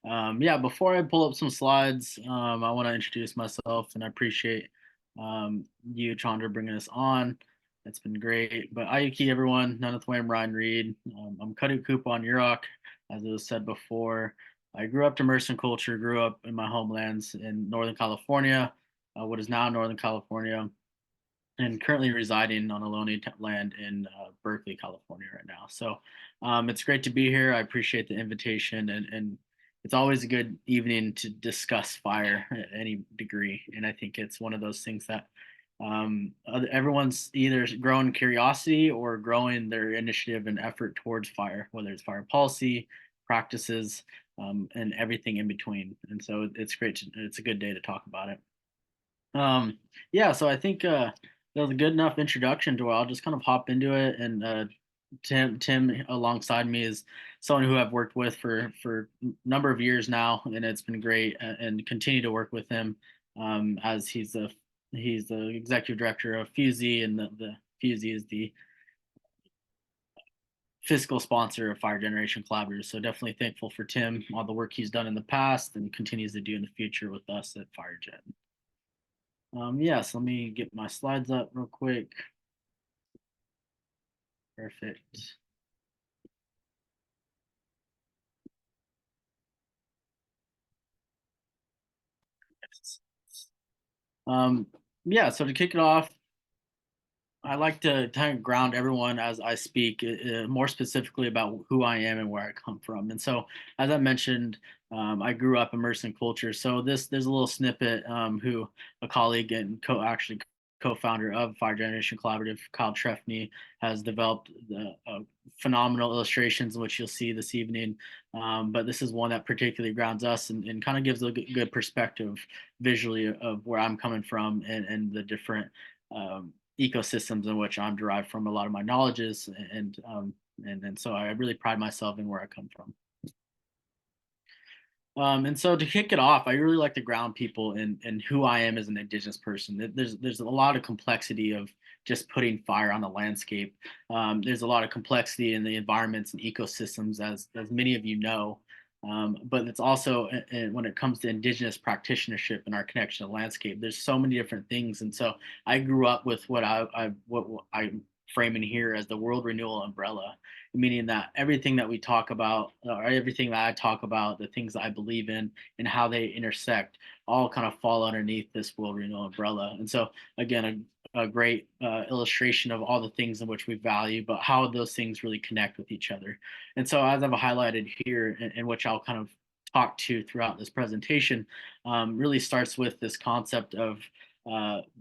Yeah, before I pull up some slides, I want to introduce myself and I appreciate you, Chandra, bringing us on. It's been great. But Ayuki, everyone, I'm Ryan Reed. I'm Kadu Kupa on Yurok, as it was said before. I grew up immersed in culture, grew up in my homelands in Northern California, what is now Northern California, and currently residing on Ohlone land in Berkeley, California right now. So it's great to be here. I appreciate the invitation, and it's always a good evening to discuss fire at any degree. And I think it's one of those things that everyone's either growing curiosity or growing their initiative and effort towards fire, whether it's fire policy, practices, and everything in between. And so it's great. It's a good day to talk about it. Um, yeah, so I think that was a good enough introduction to where I'll just kind of hop into it. And Tim alongside me is someone who I've worked with for a number of years now, and it's been great and continue to work with him as he's the executive director of FUSEE, and the FUSEE is the fiscal sponsor of Fire Generation Collaborative. So definitely thankful for Tim, all the work he's done in the past and continues to do in the future with us at FireGen. Yes, let me get my slides up real quick. Perfect. Um, yeah, so to kick it off, I like to kind of ground everyone as I speak, more specifically about who I am and where I come from. And so, as I mentioned, I grew up immersed in culture. So there's a little snippet who a colleague and actually co-founder of Fire Generation Collaborative, Kyle Trefney, has developed the phenomenal illustrations in which you'll see this evening. But this is one that particularly grounds us and kind of gives a good perspective visually of where I'm coming from and the different ecosystems in which I'm derived from a lot of my knowledges, and so I really pride myself in where I come from. And so to kick it off, I really like to ground people in who I am as an Indigenous person. There's a lot of complexity of just putting fire on the landscape. There's a lot of complexity in the environments and ecosystems, as many of you know. But it's also when it comes to Indigenous practitionership and our connection to landscape, there's so many different things. And so I grew up with what I'm framing here as the world renewal umbrella, meaning that everything that we talk about, or everything that I talk about, the things that I believe in and how they intersect, all kind of fall underneath this world renewal umbrella. And so, again, a great illustration of all the things in which we value, but how those things really connect with each other. And so, as I've highlighted here, in which I'll kind of talk to throughout this presentation, really starts with this concept of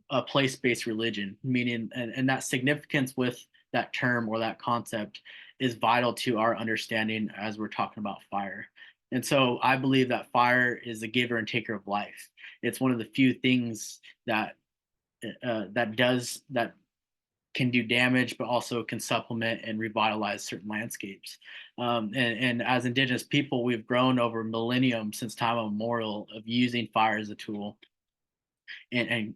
a place-based religion, meaning, and that significance with that term or that concept is vital to our understanding as we're talking about fire. And so I believe that fire is a giver and taker of life. It's one of the few things that can do damage, but also can supplement and revitalize certain landscapes. And as Indigenous people, we've grown over millennium since time immemorial of using fire as a tool and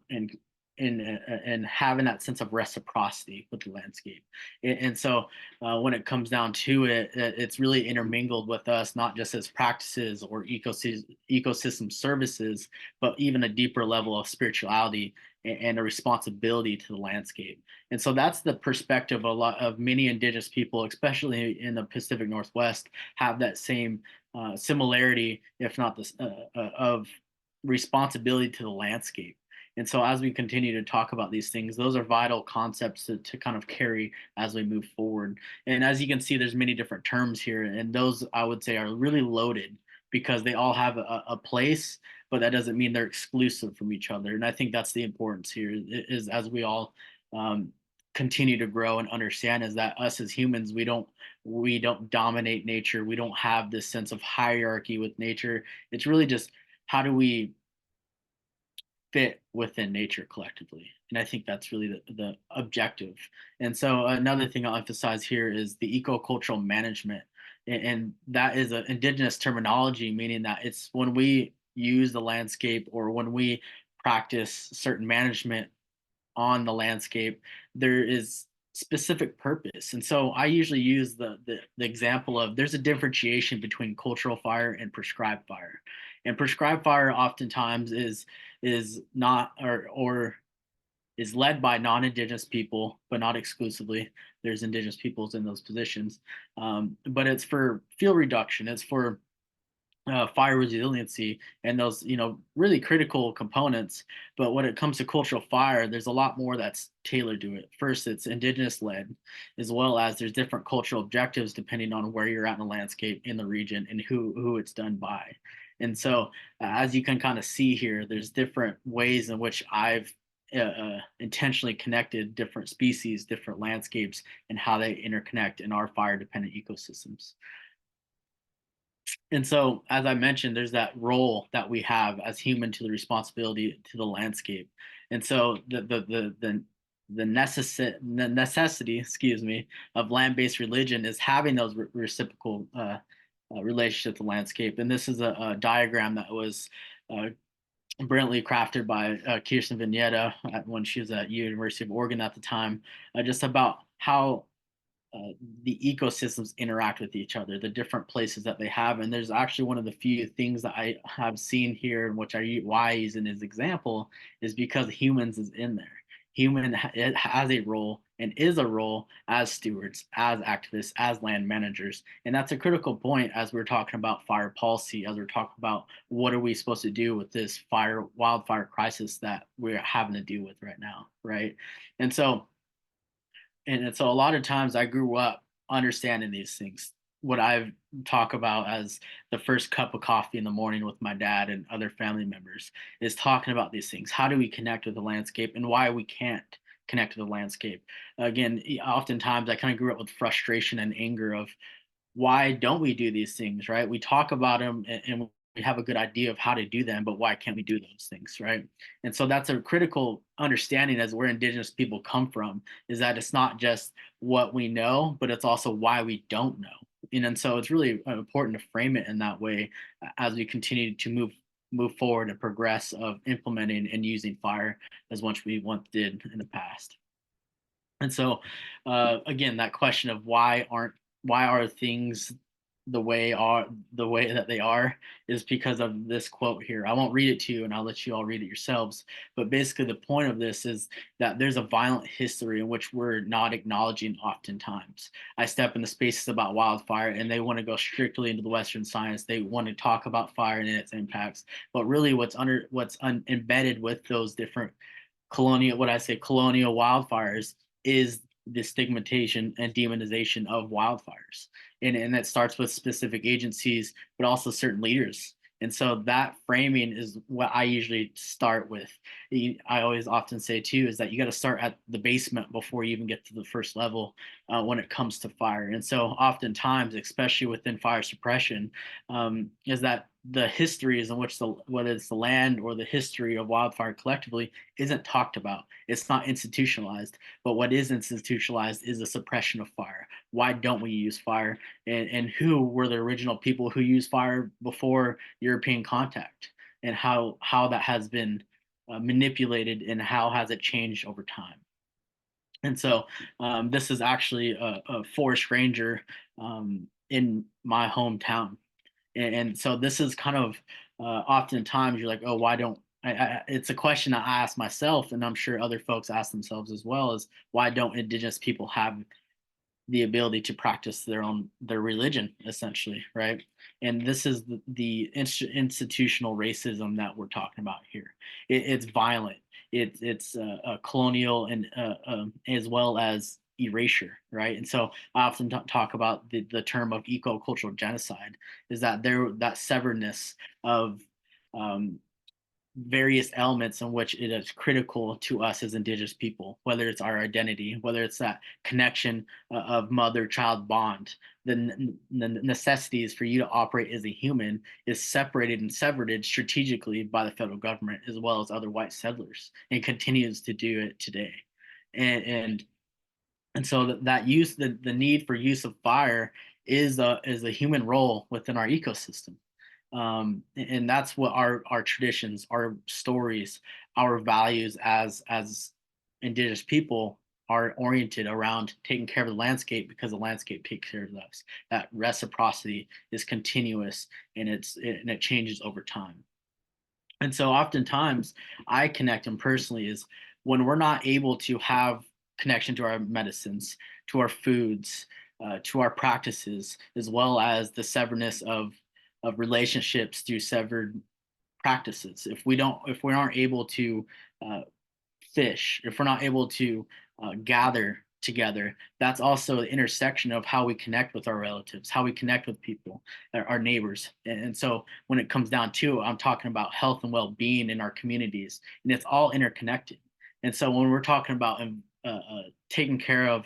and having that sense of reciprocity with the landscape. And so when it comes down to it, it's really intermingled with us, not just as practices or ecosystem services, but even a deeper level of spirituality and a responsibility to the landscape. And so that's the perspective a lot of many Indigenous people, especially in the Pacific Northwest, have that same similarity, if not this, of responsibility to the landscape. And so as we continue to talk about these things, those are vital concepts to kind of carry as we move forward. And as you can see, there's many different terms here, and those I would say are really loaded because they all have a place, but that doesn't mean they're exclusive from each other. And I think that's the importance here is as we all continue to grow and understand is that us as humans, we don't dominate nature. We don't have this sense of hierarchy with nature. It's really just how do we fit within nature collectively. And I think that's really the objective. And so another thing I'll emphasize here is the ecocultural management. And that is an Indigenous terminology, meaning that it's when we use the landscape or when we practice certain management on the landscape, there is specific purpose. And so I usually use the example of there's a differentiation between cultural fire and prescribed fire. And prescribed fire oftentimes is not or is led by non-indigenous people, but not exclusively. There's indigenous peoples in those positions, but it's for fuel reduction. It's for fire resiliency and those really critical components. But when it comes to cultural fire, there's a lot more that's tailored to it. First, it's indigenous led, as well as there's different cultural objectives depending on where you're at in the landscape in the region and who it's done by. And so as you can kind of see here, there's different ways in which I've intentionally connected different species, different landscapes, and how they interconnect in our fire dependent ecosystems. And so, as I mentioned, there's that role that we have as human to the responsibility to the landscape. And so the necessity, excuse me, of land-based religion is having those reciprocal relationship to the landscape. And this is a diagram that was uh, brilliantly crafted by Kirsten Vignetta when she was at University of Oregon at the time, just about how the ecosystems interact with each other, the different places that they have. And there's actually one of the few things that I have seen here, which why I use in his example, is because humans is in there. It has a role and is a role as stewards, as activists, as land managers. And that's a critical point as we're talking about fire policy, as we're talking about what are we supposed to do with this wildfire crisis that we're having to deal with right now, right? And so a lot of times I grew up understanding these things. What I talk about as the first cup of coffee in the morning with my dad and other family members is talking about these things. How do we connect with the landscape and why we can't connect to the landscape? Again, oftentimes I kind of grew up with frustration and anger of why don't we do these things, right? We talk about them and we have a good idea of how to do them, but why can't we do those things, right? And so that's a critical understanding as where indigenous people come from, is that it's not just what we know, but it's also why we don't know. And so it's really important to frame it in that way as we continue to move forward and progress of implementing and using fire as much we once did in the past. And so, again, that question of why are things the way that they are is because of this quote here. I won't read it to you, and I'll let you all read it yourselves. But basically, the point of this is that there's a violent history in which we're not acknowledging oftentimes. I step into spaces about wildfire, and they want to go strictly into the Western science. They want to talk about fire and its impacts, but really, embedded with those different colonial wildfires is the stigmatization and demonization of wildfires. And that starts with specific agencies, but also certain leaders. And so that framing is what I usually start with. I always often say too is that you got to start at the basement before you even get to the first level when it comes to fire. And so oftentimes, especially within fire suppression, is that the histories in which whether it's the land or the history of wildfire collectively isn't talked about. It's not institutionalized. But what is institutionalized is the suppression of fire. Why don't we use fire? And who were the original people who used fire before European contact? And how that has been manipulated and how has it changed over time? And so this is actually a forest ranger in my hometown. And so this is kind of oftentimes you're like, oh, why don't it's a question that I ask myself, and I'm sure other folks ask themselves as well, is why don't indigenous people have the ability to practice their religion essentially, right? And this is the institutional racism that we're talking about here. It's violent. It's colonial and as well as erasure, right? And so I often talk about the term of eco-cultural genocide, is that that severness of um, various elements in which it is critical to us as indigenous people, whether it's our identity, whether it's that connection of mother-child bond. The necessities for you to operate as a human is separated and severed strategically by the federal government as well as other white settlers, and continues to do it today. And so the need for use of fire is a human role within our ecosystem. And that's what our traditions, our stories, our values as indigenous people are oriented around taking care of the landscape because the landscape takes care of us. That reciprocity is continuous, and it changes over time. And so oftentimes I connect them personally is when we're not able to have connection to our medicines, to our foods, to our practices, as well as the severness of relationships through severed practices. If we aren't able to uh, fish, if we're not able to gather together, that's also the intersection of how we connect with our relatives, how we connect with people, our neighbors. And so when it comes down to, I'm talking about health and well-being in our communities, and it's all interconnected. And so when we're talking about taking care of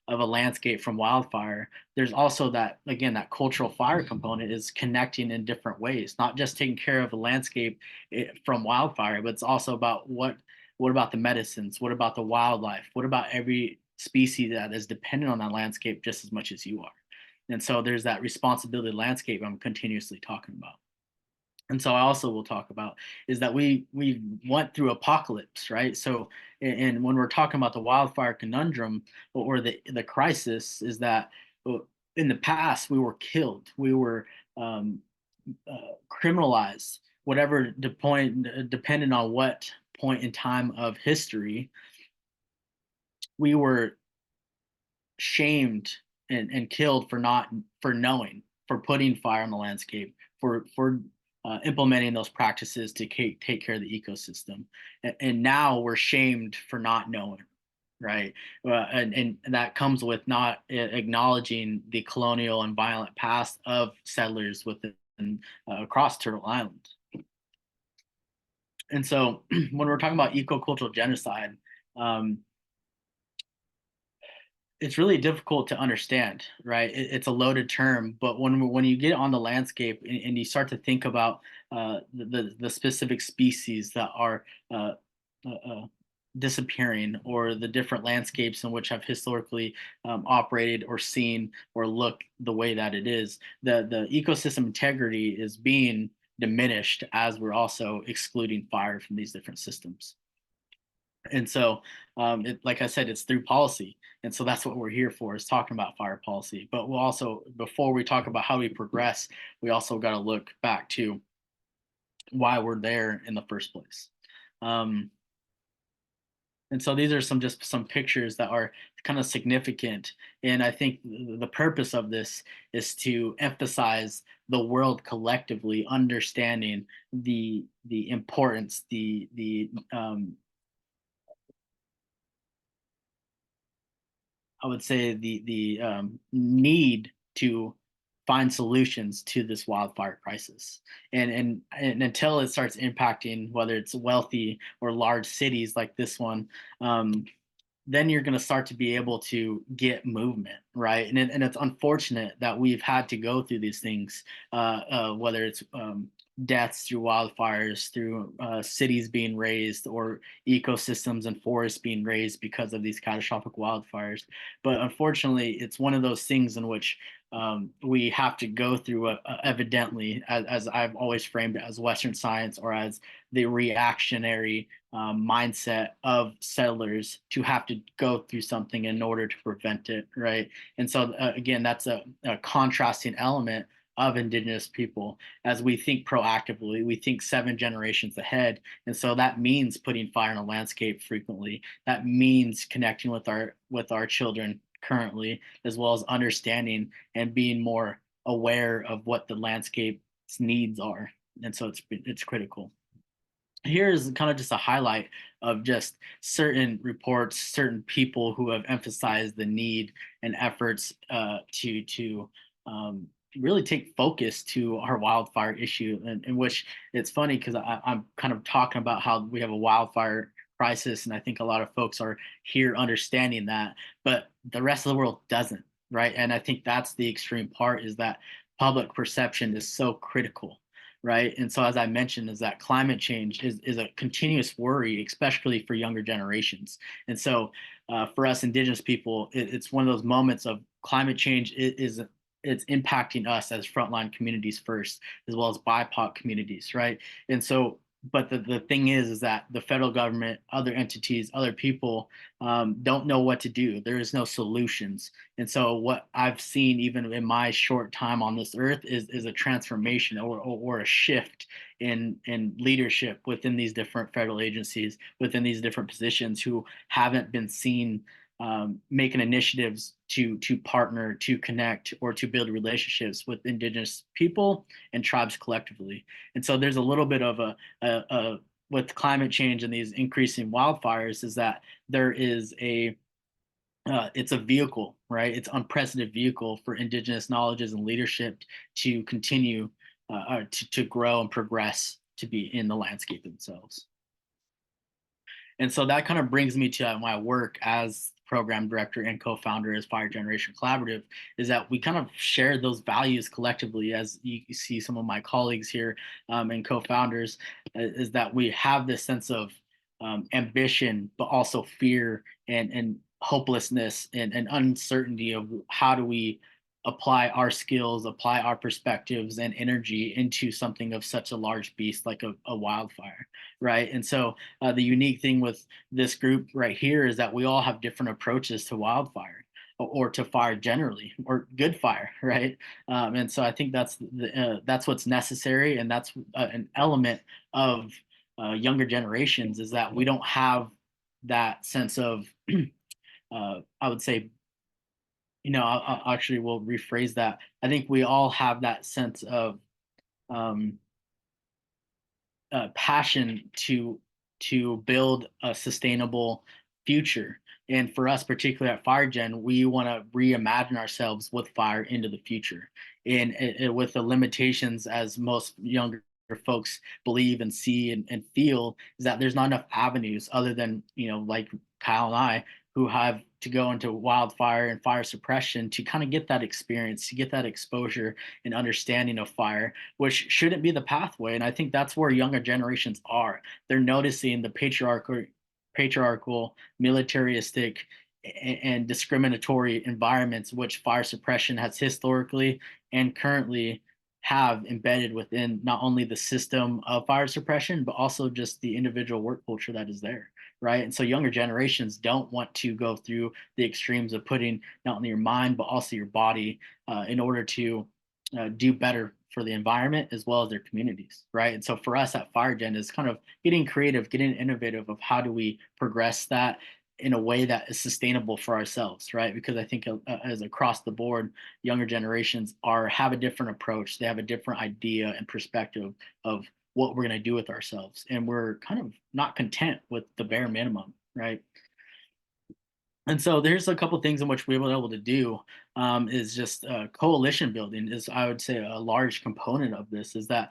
a landscape from wildfire, there's also that, again, that cultural fire component is connecting in different ways, not just taking care of a landscape from wildfire, but it's also about what about the medicines? What about the wildlife? What about every species that is dependent on that landscape just as much as you are? And so there's that responsibility landscape I'm continuously talking about. And so I also will talk about is that we went through apocalypse, right? So and when we're talking about the wildfire conundrum or the crisis is that in the past we were killed, we were um, criminalized, whatever depending on what point in time of history, we were shamed and killed for not for knowing, for putting fire on the landscape, for implementing those practices to take care of the ecosystem, and now we're shamed for not knowing, right? And that comes with not acknowledging the colonial and violent past of settlers within across Turtle Island. And so when we're talking about ecocultural genocide, um, it's really difficult to understand, right? It's a loaded term, but when you get on the landscape and you start to think about the specific species that are disappearing, or the different landscapes in which have historically operated or seen or look the way that it is, the ecosystem integrity is being diminished as we're also excluding fire from these different systems. And so, like I said, it's through policy. And so that's what we're here for, is talking about fire policy. But we'll also, before we talk about how we progress, we also got to look back to why we're there in the first place. Um, and so these are some pictures that are kind of significant. And I think the purpose of this is to emphasize the world collectively understanding the importance, the I would say the need to find solutions to this wildfire crisis, and until it starts impacting whether it's wealthy or large cities like this one, then you're going to start to be able to get movement, right? And it's unfortunate that we've had to go through these things, whether it's deaths through wildfires, through cities being razed, or ecosystems and forests being razed because of these catastrophic wildfires. But unfortunately, it's one of those things in which we have to go through, evidently, as I've always framed it, as Western science, or as the reactionary mindset of settlers, to have to go through something in order to prevent it, right? And so, again, that's a contrasting element of Indigenous people. As we think proactively, we think 7 generations ahead. And so that means putting fire in a landscape frequently. That means connecting with our children currently, as well as understanding and being more aware of what the landscape's needs are. And so it's critical. Here's kind of just a highlight of just certain reports, certain people who have emphasized the need and efforts to really take focus to our wildfire issue. In which it's funny because I'm kind of talking about how we have a wildfire crisis, and I think a lot of folks are here understanding that, but the rest of the world doesn't, right? And I think that's the extreme part, is that public perception is so critical, right? And so, as I mentioned, is that climate change is a continuous worry, especially for younger generations. And so, for us Indigenous people, it's one of those moments of climate change it's impacting us as frontline communities first, as well as BIPOC communities, right? And so, but the thing is that the federal government, other entities, other people don't know what to do. There is no solutions. And so what I've seen even in my short time on this earth is a transformation or a shift in leadership within these different federal agencies, within these different positions who haven't been seen making initiatives to partner, to connect, or to build relationships with Indigenous people and tribes collectively. And so there's a little bit of a with climate change and these increasing wildfires is that there is a it's a vehicle, right? It's unprecedented vehicle for Indigenous knowledges and leadership to continue to grow and progress to be in the landscape themselves. And so that kind of brings me to my work as program director and co-founder as Fire Generation Collaborative, is that we kind of share those values collectively. As you see some of my colleagues here and co-founders, is that we have this sense of ambition, but also fear and hopelessness and uncertainty of how do we apply our skills, apply our perspectives and energy into something of such a large beast like a wildfire, right? And so the unique thing with this group right here is that we all have different approaches to wildfire or to fire generally or good fire, right? And so I think that's what's necessary, and that's an element of younger generations is that we don't have that sense of I would say, I actually will rephrase that. I think we all have that sense of um, passion to build a sustainable future. And for us, particularly at FireGen, we want to reimagine ourselves with fire into the future, and with the limitations as most younger folks believe and see and feel is that there's not enough avenues other than like Kyle and I who have to go into wildfire and fire suppression to kind of get that experience, to get that exposure and understanding of fire, which shouldn't be the pathway. And I think that's where younger generations are. They're noticing the patriarchal, militaristic, and discriminatory environments which fire suppression has historically and currently have embedded within not only the system of fire suppression, but also just the individual work culture that is there, right? And so younger generations don't want to go through the extremes of putting not only your mind, but also your body in order to do better for the environment as well as their communities, right? And so for us at FireGen is kind of getting creative, getting innovative of how do we progress that in a way that is sustainable for ourselves, right? Because I think as across the board, younger generations have a different approach. They have a different idea and perspective of what we're going to do with ourselves, and we're kind of not content with the bare minimum, right? And so there's a couple things in which we were able to do is just coalition building is, I would say, a large component of this is that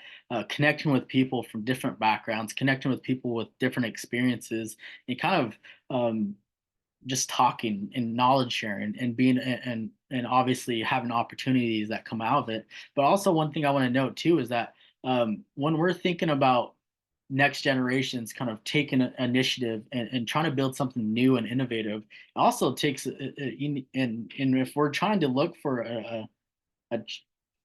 connecting with people from different backgrounds, connecting with people with different experiences, and kind of just talking and knowledge sharing and being and obviously having opportunities that come out of it. But also one thing I want to note too is that when we're thinking about next generations kind of taking an initiative and trying to build something new and innovative, it also takes and if we're trying to look for a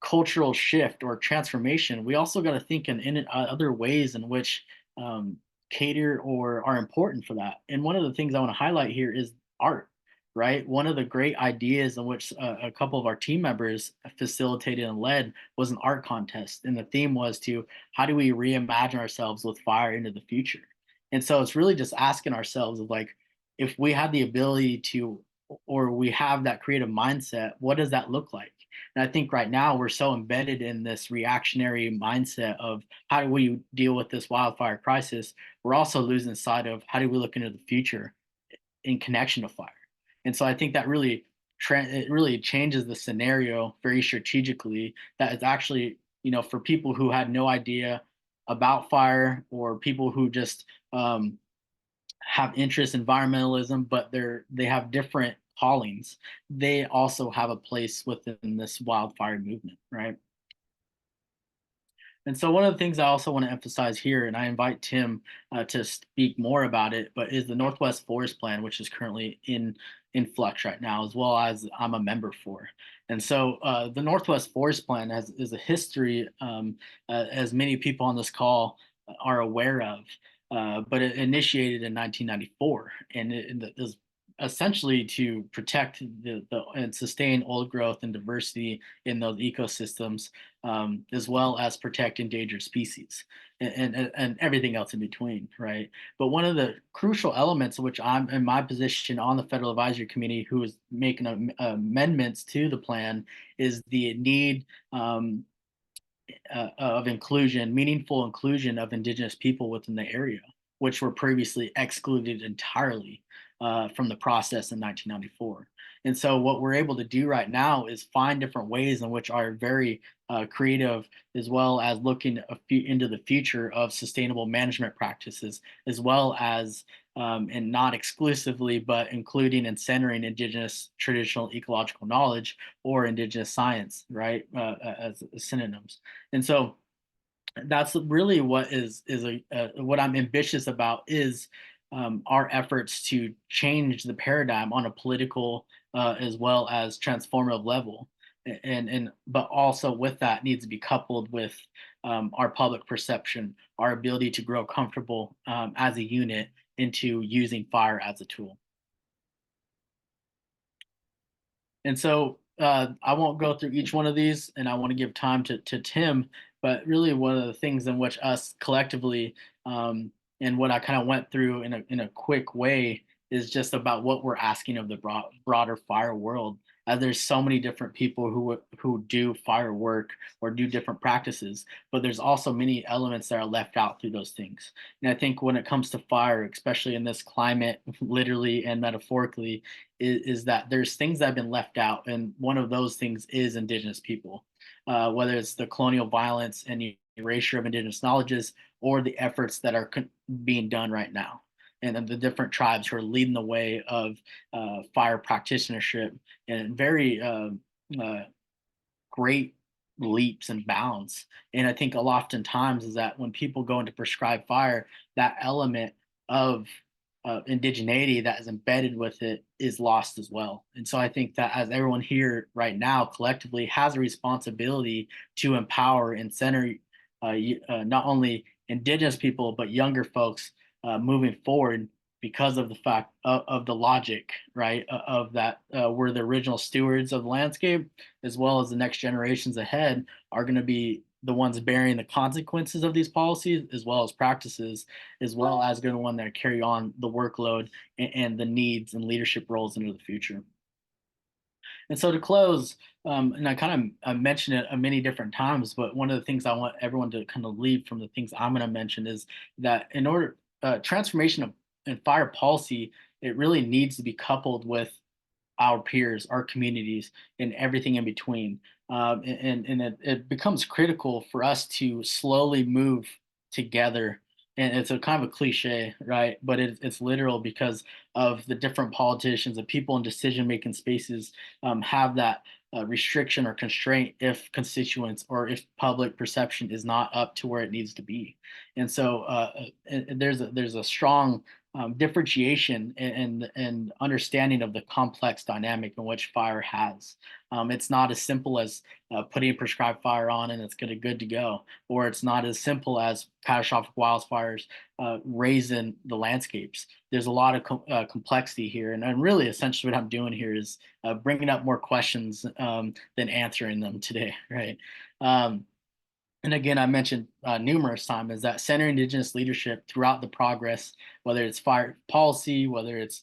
cultural shift or transformation, we also got to think in other ways in which um, cater or are important for that. And one of the things I want to highlight here is art, right? One of the great ideas in which a couple of our team members facilitated and led was an art contest. And the theme was to how do we reimagine ourselves with fire into the future? And so it's really just asking ourselves of like, if we had the ability to, or we have that creative mindset, what does that look like? And I think right now we're so embedded in this reactionary mindset of how do we deal with this wildfire crisis? We're also losing sight of how do we look into the future in connection to fire. And so I think that it really changes the scenario very strategically. That is actually, for people who had no idea about fire or people who just have interest in environmentalism, but they have different callings. They also have a place within this wildfire movement, right? And so one of the things I also want to emphasize here, and I invite Tim to speak more about it, but is the Northwest Forest Plan, which is currently in flux right now, as well as I'm a member for. And so the Northwest Forest Plan is a history, as many people on this call are aware of. But it initiated in 1994, and it is essentially to protect and sustain old growth and diversity in those ecosystems, as well as protect endangered species and everything else in between, right? But one of the crucial elements, which I'm in my position on the Federal Advisory Committee, who is making amendments to the plan, is the need of inclusion, meaningful inclusion of Indigenous people within the area, which were previously excluded entirely from the process in 1994. And so, what we're able to do right now is find different ways in which are very creative, as well as looking into the future of sustainable management practices, as well as and not exclusively, but including and centering Indigenous traditional ecological knowledge or Indigenous science, right, as synonyms. And so that's really what is what I'm ambitious about is our efforts to change the paradigm on a political as well as transformative level. And but also with that needs to be coupled with our public perception, our ability to grow comfortable as a unit into using fire as a tool. And so I won't go through each one of these, and I want to give time to Tim. But really, one of the things in which us collectively, and what I kind of went through in a quick way, is just about what we're asking of the broader fire world. There's so many different people who do fire work or do different practices, but there's also many elements that are left out through those things. And I think when it comes to fire, especially in this climate, literally and metaphorically, is that there's things that have been left out, and one of those things is Indigenous people, whether it's the colonial violence and erasure of Indigenous knowledges, or the efforts that are being done right now, and then the different tribes who are leading the way of fire practitionership and very uh, great leaps and bounds. And I think oftentimes is that when people go into prescribed fire, that element of indigeneity that is embedded with it is lost as well. And so I think that as everyone here right now collectively has a responsibility to empower and center not only Indigenous people, but younger folks moving forward, because of the fact of the logic, right? Of that we're the original stewards of the landscape, as well as the next generations ahead are going to be the ones bearing the consequences of these policies as well as practices, as well as going to one that carry on the workload and the needs and leadership roles into the future. And so to close, and I kind of mentioned it many different times, but one of the things I want everyone to kind of leave from the things I'm going to mention is that in order transformation of and fire policy, it really needs to be coupled with our peers, our communities, and everything in between. And it becomes critical for us to slowly move together. And it's a kind of a cliche, right? But it's literal because of the different politicians, the people in decision making spaces have that restriction or constraint if constituents or if public perception is not up to where it needs to be. And so there's a strong differentiation and understanding of the complex dynamic in which fire has. It's not as simple as putting a prescribed fire on and it's good to go, or it's not as simple as catastrophic wildfires raising the landscapes. There's a lot of complexity here, and really, essentially, what I'm doing here is bringing up more questions than answering them today, right? And again, I mentioned numerous times is that centering Indigenous leadership throughout the progress, whether it's fire policy, whether it's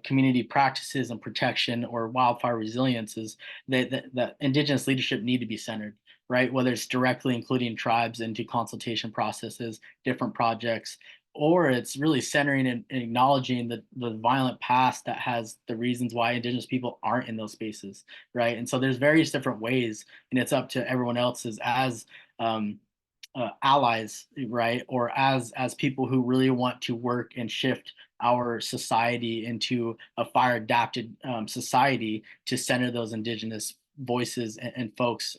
community practices and protection, or wildfire resilience, is that Indigenous leadership need to be centered, right? Whether it's directly including tribes into consultation processes, different projects, or it's really centering and acknowledging the violent past that has the reasons why Indigenous people aren't in those spaces, right? And so there's various different ways, and it's up to everyone else's as um, allies, right, or as people who really want to work and shift our society into a fire adapted society to center those Indigenous voices and folks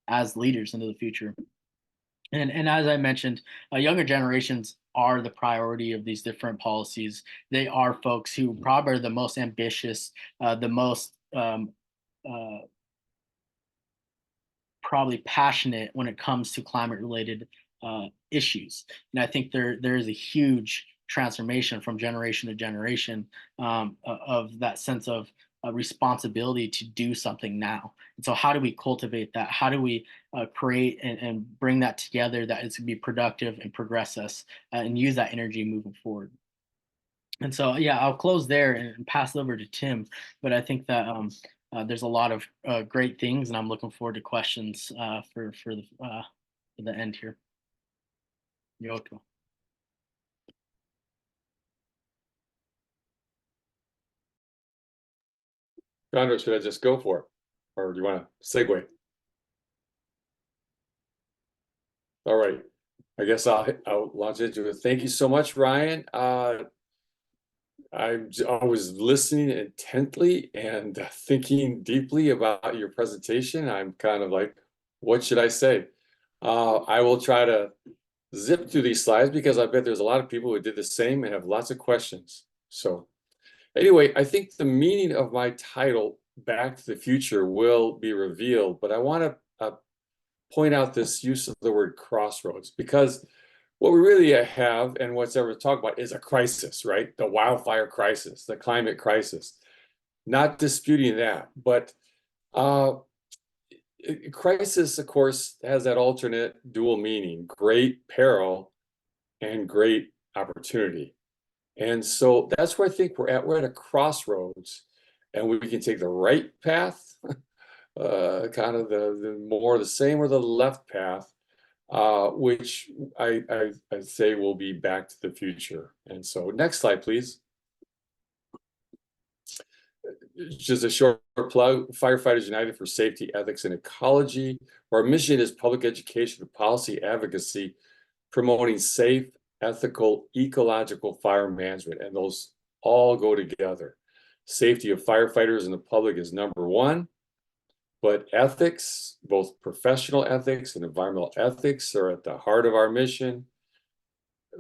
as leaders into the future. And as I mentioned, younger generations are the priority of these different policies. They are folks who probably are the most ambitious, the most uh, probably passionate when it comes to climate related issues. And I think there is a huge transformation from generation to generation, of that sense of responsibility to do something now. And so, how do we cultivate that? How do we create and bring that together that is going to be productive and progress us, and use that energy moving forward? And so, yeah, I'll close there and pass it over to Tim. But I think that there's a lot of great things, and I'm looking forward to questions for the end here. You're welcome. Chandra, should I just go for it? Or do you want to segue? All right. I guess I'll launch into it. Thank you so much, Ryan. I was listening intently and thinking deeply about your presentation. I'm kind of like, what should I say? I will try to zip through these slides because I bet there's a lot of people who did the same and have lots of questions. So anyway, I think the meaning of my title, Back to the Future, will be revealed, but I want to point out this use of the word crossroads, because what we really have and what's ever talked about is a crisis, right? The wildfire crisis, the climate crisis. Not disputing that, but crisis, of course, has that alternate dual meaning: great peril and great opportunity. And so that's where I think we're at. We're at a crossroads, and we can take the right path, kind of the more the same, or the left path, which I say will be back to the future. And so next slide, please. Just a short plug: Firefighters United for Safety, Ethics, and Ecology. Our mission is public education and policy advocacy, promoting safe, ethical, ecological fire management, and those all go together. Safety of firefighters and the public is number one, but ethics, both professional ethics and environmental ethics, are at the heart of our mission.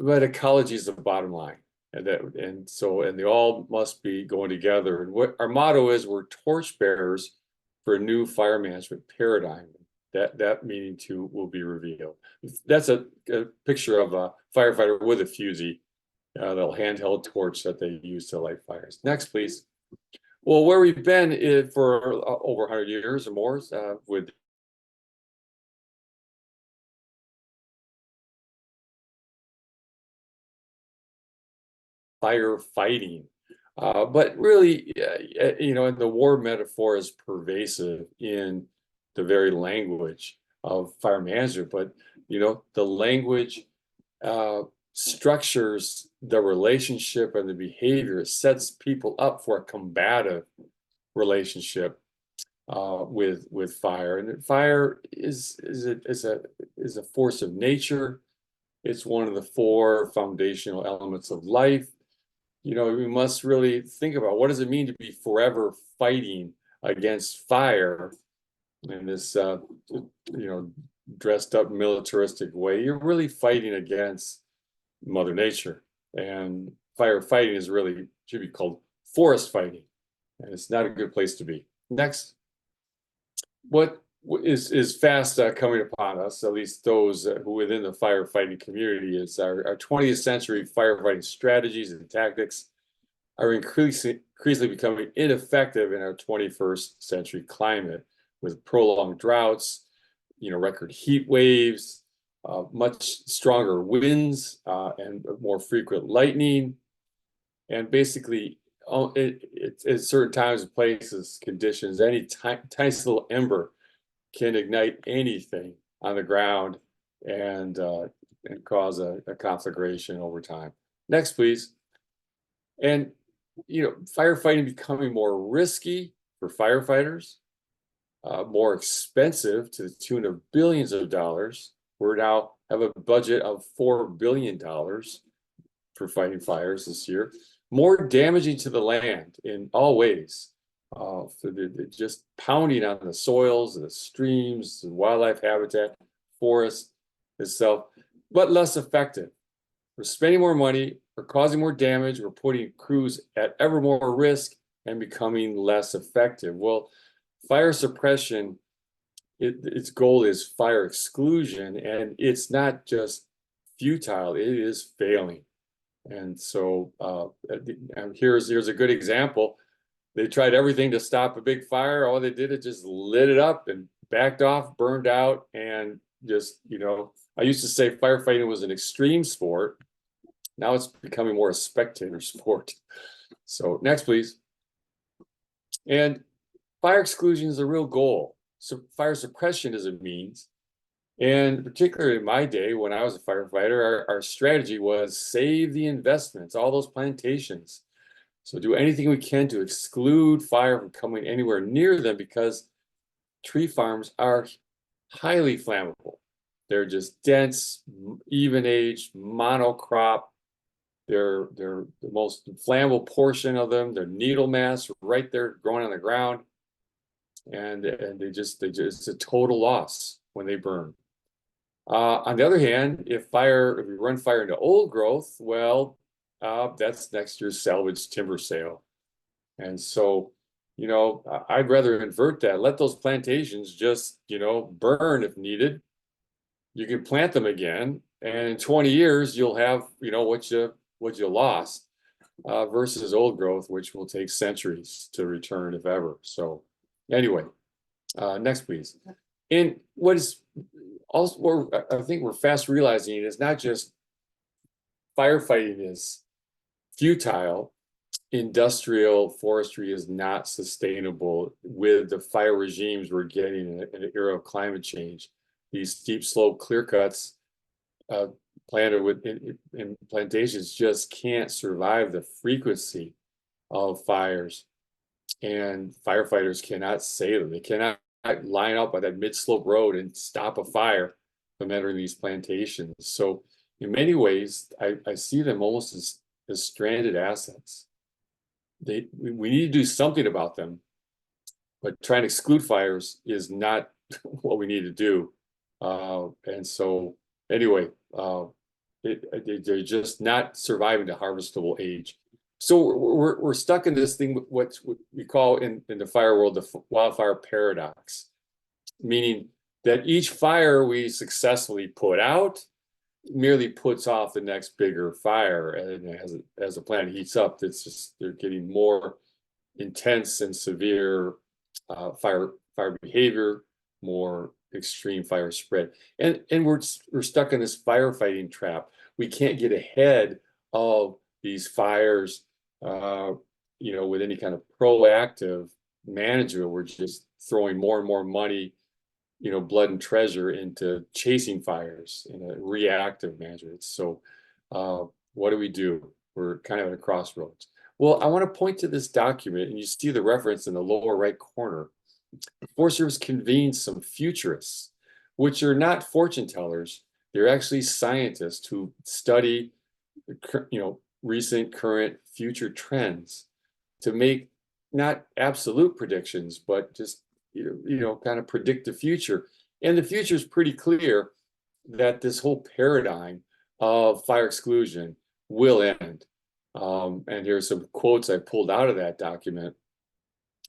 But ecology is the bottom line, and they all must be going together. And what our motto is: we're torchbearers for a new fire management paradigm. That meaning too will be revealed. That's a picture of a firefighter with a FUSEE, the handheld torch that they use to light fires. Next, please. Well, where we've been for over 100 years or more with firefighting. But really, and the war metaphor is pervasive in the very language of fire management. But, the language structures the relationship and the behavior. It sets people up for a combative relationship with fire. And fire is a force of nature. It's one of the four foundational elements of life. We must really think about, what does it mean to be forever fighting against fire in this, dressed up militaristic way? You're really fighting against Mother Nature, and firefighting should be called forest fighting, and it's not a good place to be. Next. What is fast coming upon us, at least those who within the firefighting community, is our 20th century firefighting strategies and tactics are increasingly becoming ineffective in our 21st century climate, with prolonged droughts, record heat waves, much stronger winds, and more frequent lightning. And basically, at certain times, places, conditions, any tiny little ember can ignite anything on the ground and cause a conflagration over time. Next, please. And firefighting becoming more risky for firefighters, more expensive to the tune of billions of dollars. We now have a budget of $4 billion for fighting fires this year. More damaging to the land in all ways. Just pounding on the soils, the streams, the wildlife habitat, forest itself, but less effective. We're spending more money, we're causing more damage, we're putting crews at ever more risk and becoming less effective. Well, fire suppression its goal is fire exclusion, and it's not just futile, it is failing. And so here's a good example. They tried everything to stop a big fire. All they did is just lit it up and backed off, burned out, and just, I used to say firefighting was an extreme sport. Now it's becoming more a spectator sport. So next, please. And fire exclusion is a real goal. So fire suppression is a means. And particularly in my day, when I was a firefighter, our strategy was save the investments, all those plantations. So do anything we can to exclude fire from coming anywhere near them, because tree farms are highly flammable. They're just dense, even-aged, monocrop. They're the most flammable portion of them. They're needle mass right there growing on the ground. And they just it's a total loss when they burn. On the other hand, if we run fire into old growth, well, that's next year's salvage timber sale. And so, I'd rather invert that. Let those plantations just, burn if needed. You can plant them again, and in 20 years, you'll have, what you lost, versus old growth, which will take centuries to return, if ever. So anyway, next, please. And what is also, I think we're fast realizing, it's not just firefighting is futile. Industrial forestry is not sustainable with the fire regimes we're getting in an era of climate change. These steep slope clear cuts planted in plantations just can't survive the frequency of fires, and firefighters cannot save them. They cannot line up by that mid-slope road and stop a fire from entering these plantations. So in many ways, I see them almost as stranded assets. We need to do something about them, but trying to exclude fires is not what we need to do. And so anyway, they're just not surviving to harvestable age. So we're stuck in this thing, what we call in the fire world, the wildfire paradox, meaning that each fire we successfully put out merely puts off the next bigger fire. And as the planet heats up, they're getting more intense and severe fire behavior, more extreme fire spread. And we're stuck in this firefighting trap. We can't get ahead of these fires, with any kind of proactive management. We're just throwing more and more money, blood and treasure into chasing fires in a reactive management. So what do? We're kind of at a crossroads. Well, I want to point to this document, and you see the reference in the lower right corner. The Forest Service convened some futurists, which are not fortune tellers. They're actually scientists who study, recent, current, future trends to make not absolute predictions, but just, kind of predict the future. And the future is pretty clear that this whole paradigm of fire exclusion will end. And here's some quotes I pulled out of that document.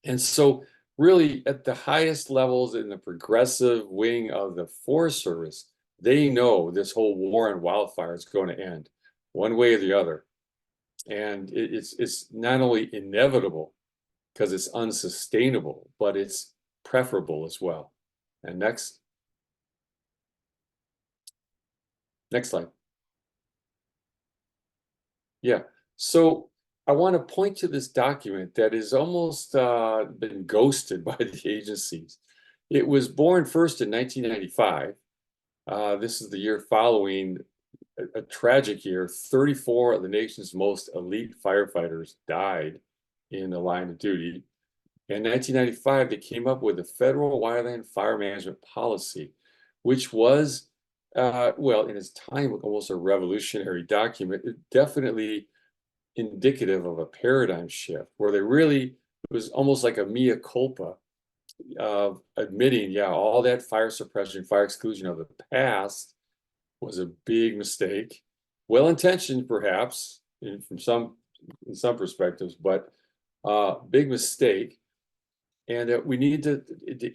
And so really at the highest levels in the progressive wing of the Forest Service, they know this whole war on wildfire is going to end one way or the other. And it's not only inevitable because it's unsustainable, but it's preferable as well. And next slide. Yeah, so I want to point to this document that is almost been ghosted by the agencies. It was born first in 1995. This is the year following a tragic year. 34 of the nation's most elite firefighters died in the line of duty. In 1995, they came up with a federal wildland fire management policy, which was, in its time, almost a revolutionary document. It definitely indicative of a paradigm shift where it was almost like a mea culpa of admitting, all that fire suppression, fire exclusion of the past was a big mistake, well-intentioned perhaps in some perspectives, but big mistake. And we need to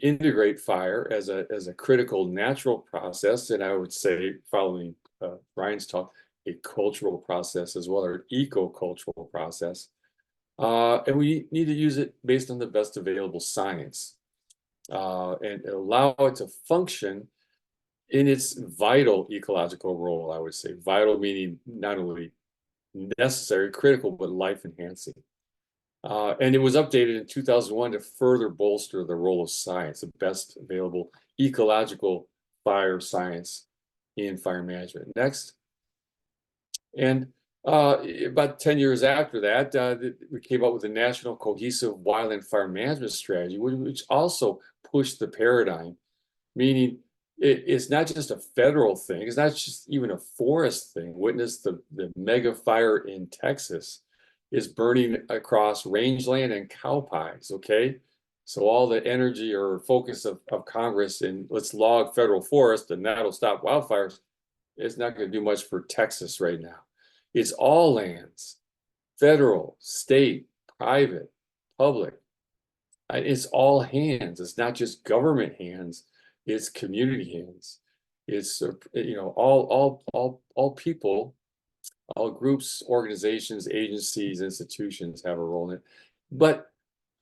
integrate fire as a critical natural process, and I would say, following Brian's talk, a cultural process as well, or eco-cultural process. And we need to use it based on the best available science, and allow it to function in its vital ecological role, I would say. Vital meaning not only necessary, critical, but life enhancing. And it was updated in 2001 to further bolster the role of science, the best available ecological fire science in fire management. Next. And about 10 years after that, we came up with the National Cohesive Wildland Fire Management Strategy, which also pushed the paradigm, meaning it's not just a federal thing, it's not just even a forest thing. Witness the mega fire in Texas is burning across rangeland and cow pies, okay? So all the energy or focus of Congress in let's log federal forest and that'll stop wildfires, it's not going to do much for Texas right now. It's all lands, federal, state, private, public. It's all hands. It's not just government hands. It's community hands. It's all people, all groups, organizations, agencies, institutions have a role in it. But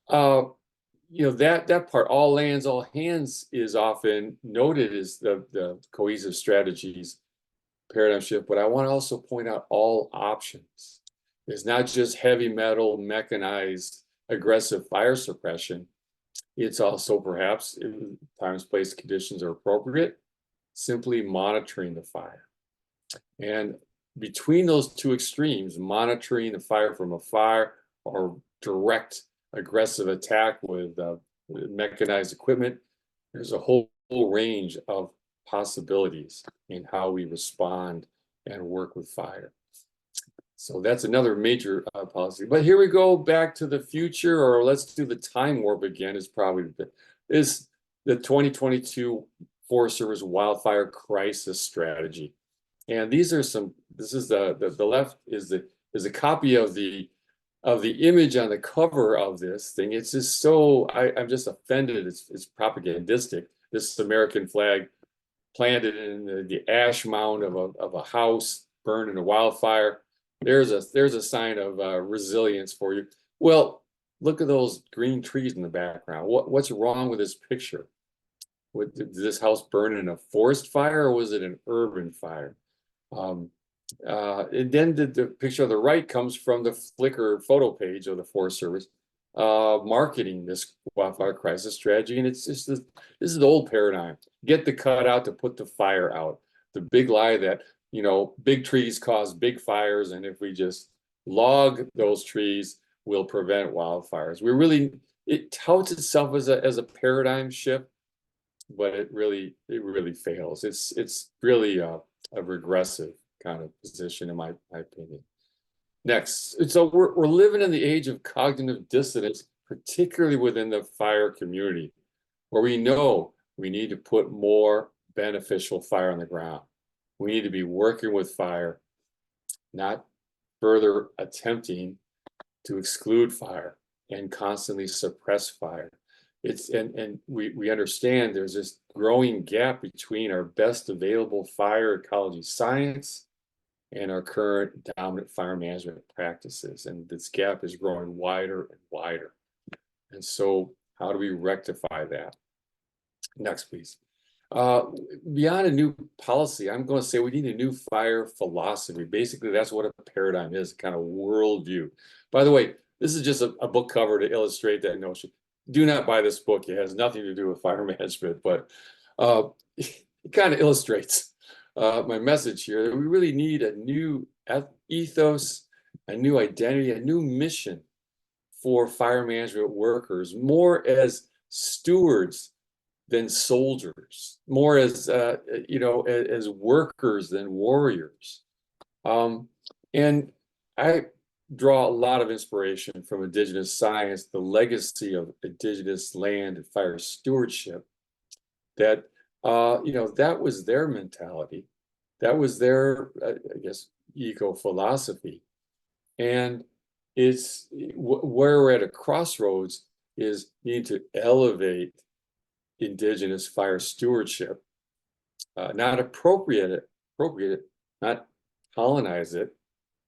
that part, all lands, all hands, is often noted as the cohesive strategies paradigm shift. But I want to also point out all options. It's not just heavy metal, mechanized, aggressive fire suppression. It's also perhaps, in times, place, conditions are appropriate, simply monitoring the fire. And between those two extremes, monitoring the fire from afar or direct aggressive attack with mechanized equipment, there's a whole range of possibilities in how we respond and work with fire. So that's another major policy. But here we go back to the future, or let's do the time warp again, is probably the 2022 Forest Service Wildfire Crisis Strategy. And these are this is the left is a copy of the image on the cover of this thing. It's just so, I'm just offended. It's propagandistic. This American flag planted in the ash mound of a house burned in a wildfire. There's a sign of resilience for you. Well, look at those green trees in the background. What's wrong with this picture? Did this house burn in a forest fire, or was it an urban fire? And then the picture on the right comes from the Flickr photo page of the Forest Service marketing this wildfire crisis strategy. And it's just this is the old paradigm. Get the cutout to put the fire out. The big lie that, big trees cause big fires, and if we just log those trees, we'll prevent wildfires. It touts itself as a paradigm shift, but it really fails. It's really a regressive kind of position, in my opinion. Next, so we're living in the age of cognitive dissonance, particularly within the fire community, where we know we need to put more beneficial fire on the ground. We need to be working with fire, not further attempting to exclude fire and constantly suppress fire. And we understand there's this growing gap between our best available fire ecology science and our current dominant fire management practices. And this gap is growing wider and wider. And so how do we rectify that? Next, please. Beyond a new policy, I'm going to say we need a new fire philosophy. Basically, that's what a paradigm is, a kind of worldview. By the way, this is just a book cover to illustrate that notion. Do not buy this book. It has nothing to do with fire management, but it kind of illustrates my message here. We really need a new ethos, a new identity, a new mission for fire management workers, more as stewards than soldiers, more as as workers than warriors. And I draw a lot of inspiration from Indigenous science, the legacy of Indigenous land and fire stewardship. That that was their mentality, that was their eco philosophy, and it's where we're at a crossroads is need to elevate Indigenous fire stewardship, not appropriate it, not colonize it,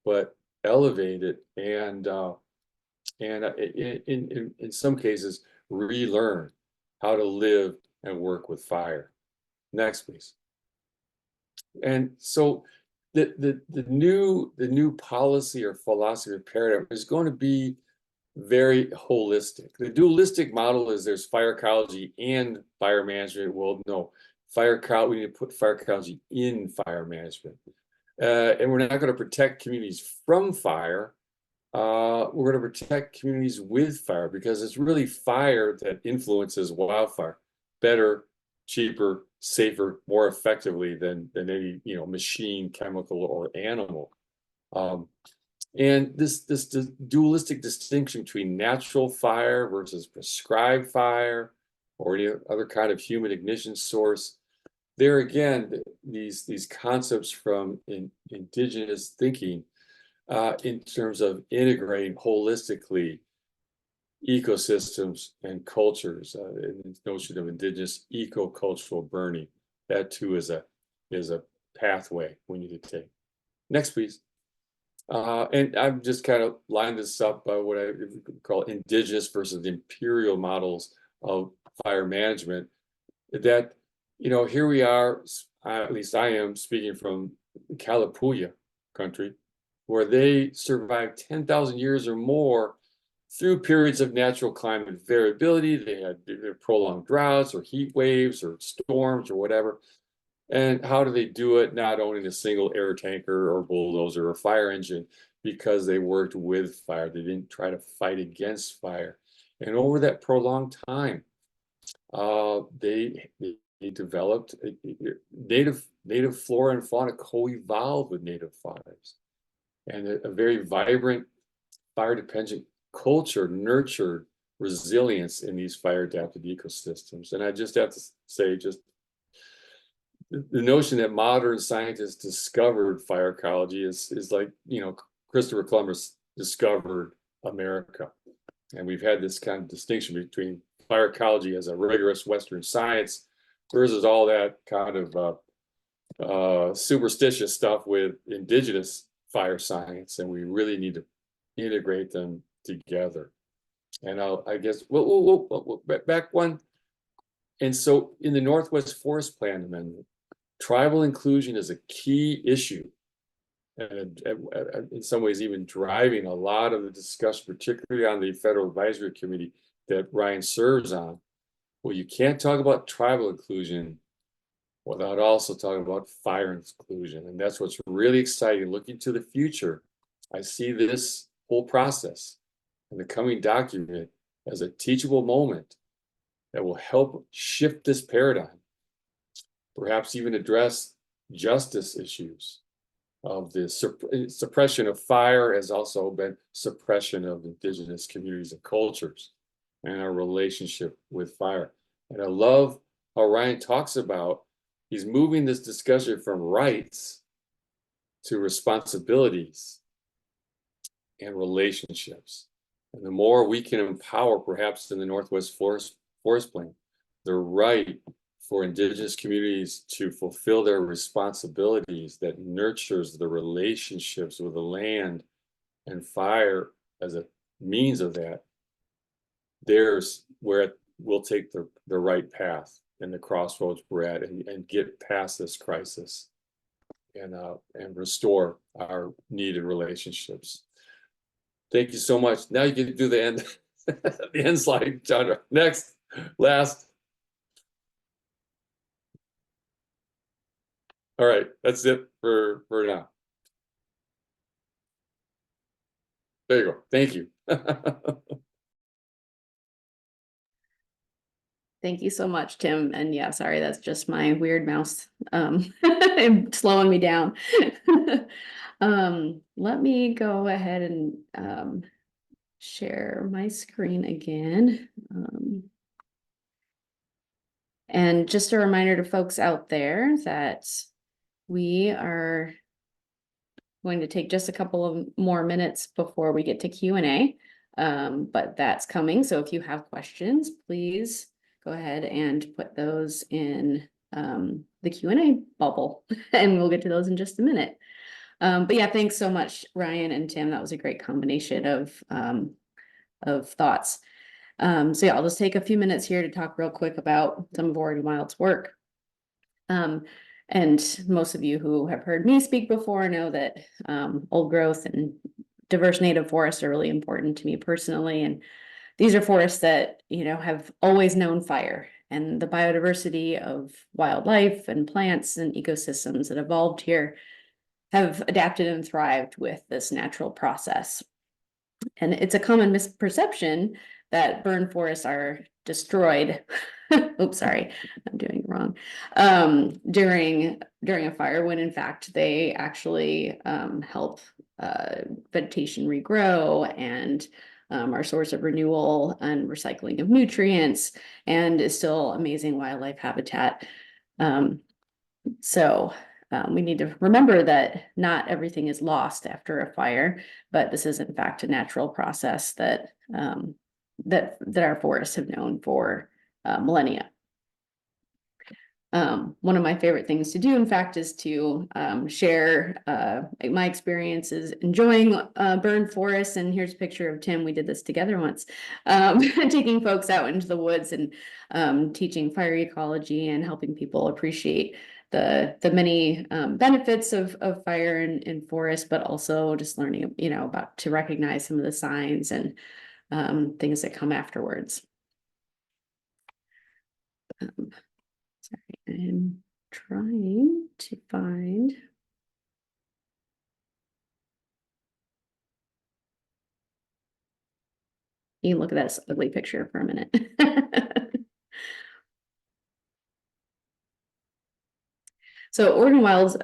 but elevate it, and in some cases relearn how to live and work with fire. Next, please. And so the new policy or philosophy or paradigm is going to be very holistic. The dualistic model is there's fire ecology and fire management. Well, no, we need to put fire ecology in fire management. And we're not going to protect communities from fire. We're going to protect communities with fire, because it's really fire that influences wildfire better, cheaper, safer, more effectively than any machine, chemical, or animal. And this dualistic distinction between natural fire versus prescribed fire or any other kind of human ignition source, there again, these concepts from indigenous thinking in terms of integrating holistically ecosystems and cultures, and the notion of indigenous eco-cultural burning, that too is a pathway we need to take. Next, please. And I've just kind of lined this up by what I call indigenous versus the imperial models of fire management. That, here we are, at least I am speaking from Kalapuya country, where they survived 10,000 years or more through periods of natural climate variability. They had prolonged droughts or heat waves or storms or whatever. And how do they do it? Not owning a single air tanker or bulldozer or fire engine, because they worked with fire. They didn't try to fight against fire. And over that prolonged time, they developed native flora and fauna co-evolved with native fires. And a very vibrant fire-dependent culture nurtured resilience in these fire-adapted ecosystems. And I just have to say, the notion that modern scientists discovered fire ecology is like, Christopher Columbus discovered America. And we've had this kind of distinction between fire ecology as a rigorous Western science versus all that kind of superstitious stuff with indigenous fire science. And we really need to integrate them together. And I guess, back one. And so in the Northwest Forest Plan Amendment, tribal inclusion is a key issue, and in some ways even driving a lot of the discussion, particularly on the Federal Advisory Committee that Ryan serves on. Well, you can't talk about tribal inclusion without also talking about fire inclusion. And that's what's really exciting. Looking to the future, I see this whole process and the coming document as a teachable moment that will help shift this paradigm, perhaps even address justice issues of the suppression of fire, has also been suppression of indigenous communities and cultures and our relationship with fire. And I love how Ryan talks about, he's moving this discussion from rights to responsibilities and relationships. And the more we can empower, perhaps in the Northwest Forest Plan, the right for indigenous communities to fulfill their responsibilities that nurtures the relationships with the land and fire as a means of that, there's where we'll take the right path and the crossroads we're at, and get past this crisis and restore our needed relationships. Thank you so much. Now you can do the end, the end slide, Chandra. Next, last. All right, that's it for now. There you go. Thank you. Thank you so much, Tim. And yeah, sorry, that's just my weird mouse slowing me down. Let me go ahead and share my screen again. And just a reminder to folks out there that we are going to take just a couple of more minutes before we get to Q&A. But that's coming. So if you have questions, please go ahead and put those in the Q&A bubble, and we'll get to those in just a minute. But yeah, thanks so much, Ryan and Tim. That was a great combination of thoughts. So yeah, I'll just take a few minutes here to talk real quick about some of Oregon Wild's work. And most of you who have heard me speak before know that old growth and diverse native forests are really important to me personally. And these are forests that, you know, have always known fire, and the biodiversity of wildlife and plants and ecosystems that evolved here have adapted and thrived with this natural process. And it's a common misperception that burn forests are destroyed. Oops, sorry, I'm doing it wrong. During a fire, when in fact they actually help vegetation regrow and are a source of renewal and recycling of nutrients, and is still amazing wildlife habitat. So we need to remember that not everything is lost after a fire, but this is in fact a natural process that that our forests have known for millennia. One of my favorite things to do, in fact, is to share my experiences enjoying burn forests. And here's a picture of Tim. We did this together once, taking folks out into the woods and teaching fire ecology and helping people appreciate the many benefits of fire in forests, but also just learning, you know, about to recognize some of the signs and things that come afterwards. Sorry, I'm trying to find. You can look at that ugly picture for a minute. So Oregon Wild's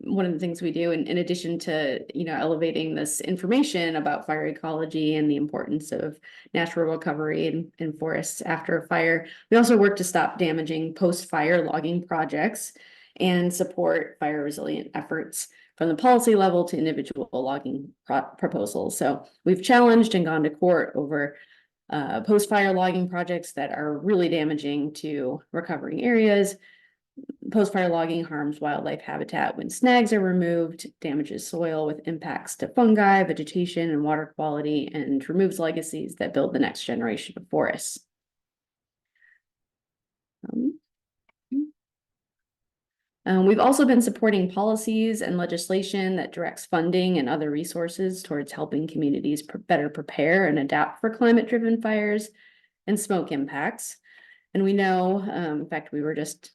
one of the things we do, in addition to, you know, elevating this information about fire ecology and the importance of natural recovery in forests after a fire, we also work to stop damaging post-fire logging projects and support fire resilient efforts from the policy level to individual logging proposals. So we've challenged and gone to court over post-fire logging projects that are really damaging to recovering areas. Post-fire logging harms wildlife habitat when snags are removed, damages soil with impacts to fungi, vegetation, and water quality, and removes legacies that build the next generation of forests. We've also been supporting policies and legislation that directs funding and other resources towards helping communities better prepare and adapt for climate-driven fires and smoke impacts. And we know, in fact, we were just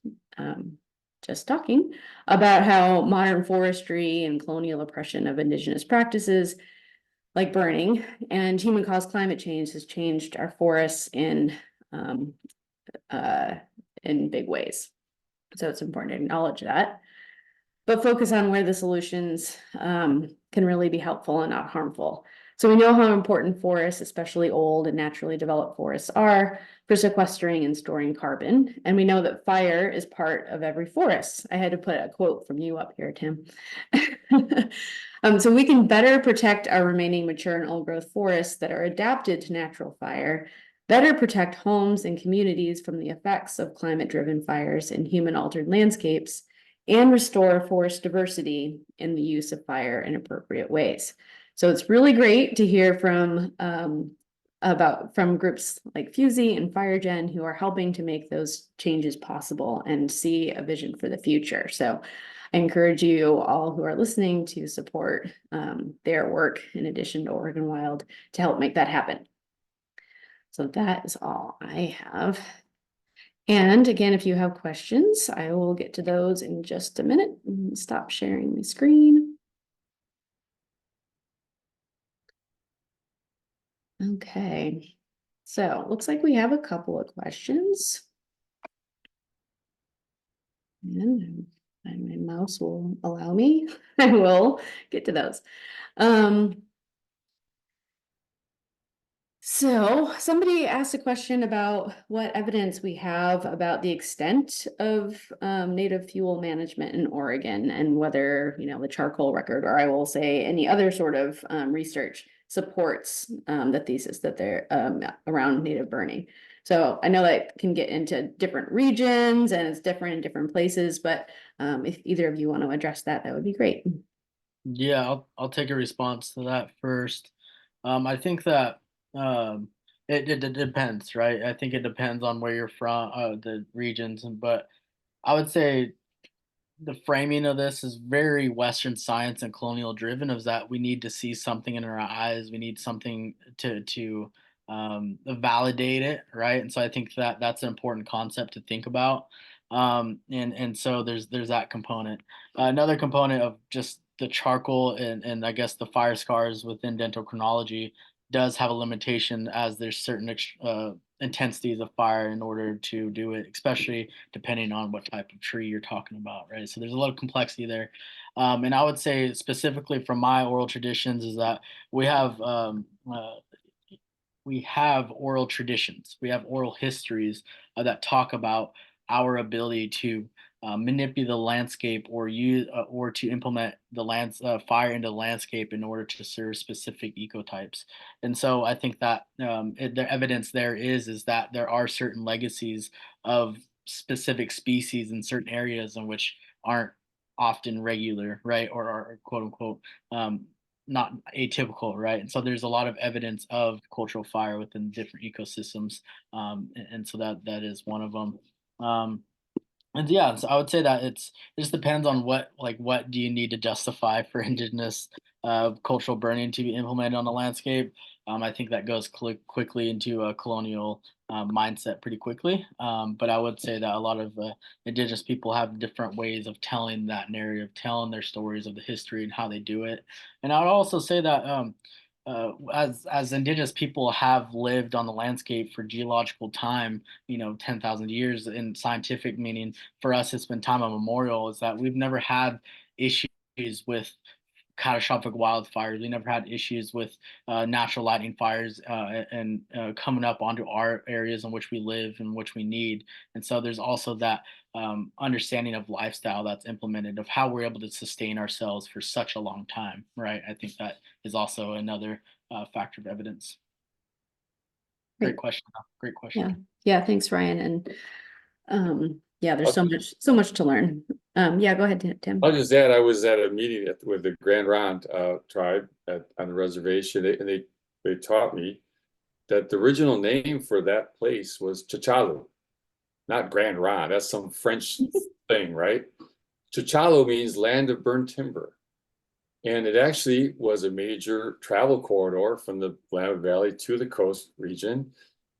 talking about how modern forestry and colonial oppression of Indigenous practices like burning and human-caused climate change has changed our forests in big ways. So it's important to acknowledge that, but focus on where the solutions can really be helpful and not harmful. So we know how important forests, especially old and naturally developed forests, are for sequestering and storing carbon. And we know that fire is part of every forest. I had to put a quote from you up here, Tim. So we can better protect our remaining mature and old growth forests that are adapted to natural fire, better protect homes and communities from the effects of climate-driven fires and human-altered landscapes, and restore forest diversity in the use of fire in appropriate ways. So it's really great to hear from groups like FUSEE and FireGen who are helping to make those changes possible and see a vision for the future. So I encourage you all who are listening to support their work in addition to Oregon Wild to help make that happen. So that is all I have. And again, if you have questions, I will get to those in just a minute. Stop sharing my screen. Okay, so looks like we have a couple of questions. And my mouse will allow me. I will get to those. So somebody asked a question about what evidence we have about the extent of native fuel management in Oregon and whether, the charcoal record, or I will say any other sort of research supports the thesis that they're around native burning. So I know that can get into different regions and it's different in different places, but if either of you want to address that, that would be great. Yeah, I'll take a response to that first. I think that it depends, right? I think it depends on where you're from, the regions, but I would say the framing of this is very Western science and colonial driven. Of that, we need to see something in our eyes. We need something to validate it, right? And so I think that that's an important concept to think about. And so there's that component. Another component of just the charcoal and I guess the fire scars within dental chronology does have a limitation, as there's certain intensities of fire in order to do it, especially depending on what type of tree you're talking about, right? So there's a lot of complexity there. And I would say specifically from my oral traditions is that we have we have oral traditions, we have oral histories that talk about our ability to manipulate the landscape or use or to implement the fire into the landscape in order to serve specific ecotypes. And so I think that the evidence there is that there are certain legacies of specific species in certain areas in which aren't often regular, right, or are quote unquote not atypical, right? And so there's a lot of evidence of cultural fire within different ecosystems, and so that is one of them. Um, and yeah, so I would say that it just depends on what do you need to justify for indigenous cultural burning to be implemented on the landscape. I think that goes quickly into a colonial mindset pretty quickly. But I would say that a lot of indigenous people have different ways of telling that narrative, telling their stories of the history and how they do it. And I would also say that as indigenous people have lived on the landscape for geological time, 10,000 years, in scientific meaning for us it's been time immemorial, is that we've never had issues with catastrophic wildfires. We never had issues with natural lightning fires and coming up onto our areas in which we live and which we need. And so there's also that understanding of lifestyle that's implemented, of how we're able to sustain ourselves for such a long time, right? I think that is also another factor of evidence. Great Great. question. Great Yeah. question. Yeah. Thanks, Ryan. And yeah, there's so much to learn. Yeah, go ahead, Tim. I'll just add, I was at a meeting with the Grand Ronde tribe on the reservation, and they taught me that the original name for that place was Chichalu, not Grand Ronde. That's some French thing, right? Chichalu means land of burned timber. And it actually was a major travel corridor from the Willamette Valley to the coast region,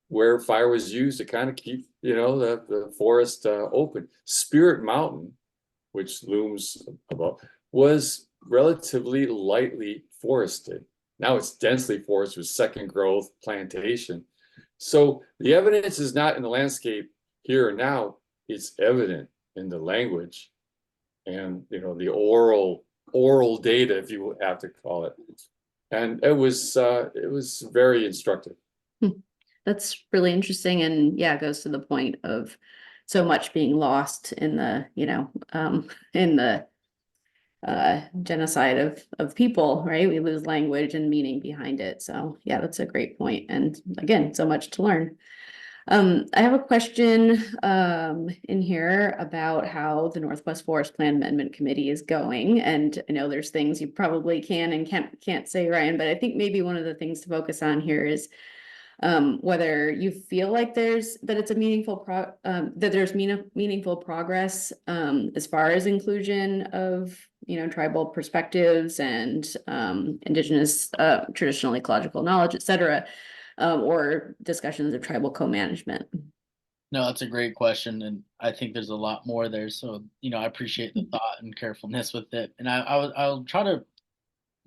where fire was used to kind of keep, the forest open. Spirit Mountain, which looms above, was relatively lightly forested. Now it's densely forested with second growth plantation. So the evidence is not in the landscape here and now, it's evident in the language and the oral data, if you have to call it. And it was very instructive. That's really interesting. And yeah, it goes to the point of so much being lost in the, in the genocide of people, right? We lose language and meaning behind it. So yeah, that's a great point. And again, so much to learn. I have a question in here about how the Northwest Forest Plan Amendment Committee is going. And I know there's things you probably can and can't say, Ryan, but I think maybe one of the things to focus on here is whether you feel like that it's a that there's meaningful progress as far as inclusion of tribal perspectives and indigenous traditional ecological knowledge, etc., or discussions of tribal co-management. No, that's a great question, and I think there's a lot more there. So, I appreciate the thought and carefulness with it. And I'll try to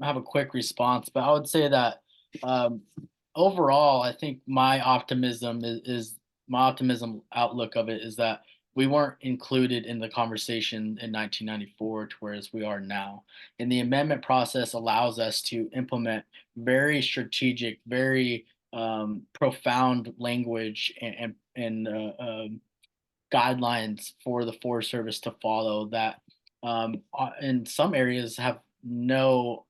have a quick response, but I would say that overall, I think my optimism is my optimism outlook of it is that we weren't included in the conversation in 1994 to whereas we are now. And the amendment process allows us to implement very strategic, very profound language and guidelines for the Forest Service to follow that in some areas have no